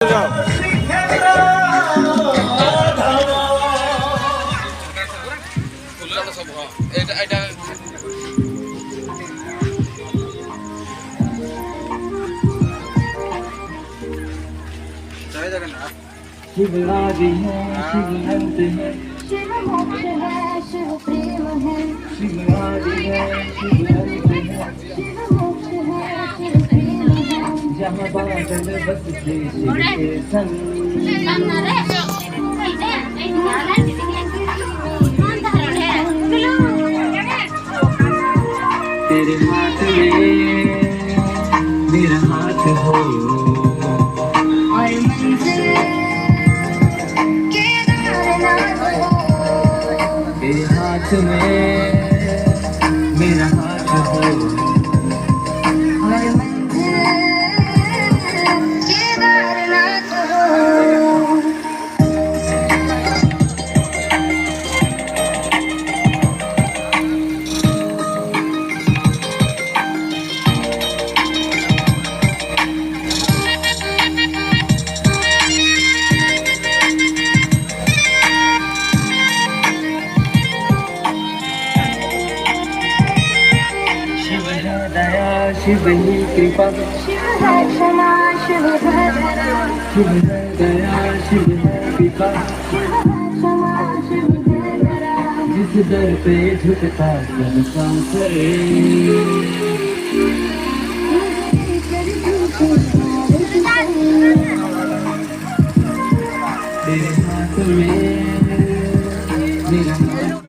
शिवराजी है, शिव अनंत है, शिव मोक्ष है, शिव प्रेम है। शिवराजी है, शिव अनंत है, शिव मोक्ष है, शिव प्रेम है। जहाँ बादल बसते शिव के संग, तेरे हाथ में मेरा हाथ हो और मंजिल तेरे हाथ में मेरा हाथ हो और मंजिल केदारनाथ हो। शिव ही कृपा, शिव है क्षमा, शिव है दया, शिव है दया, शिव है कृपा, शिव है क्षमा, शिव है दया। जिस दर पे झुकता सबका सर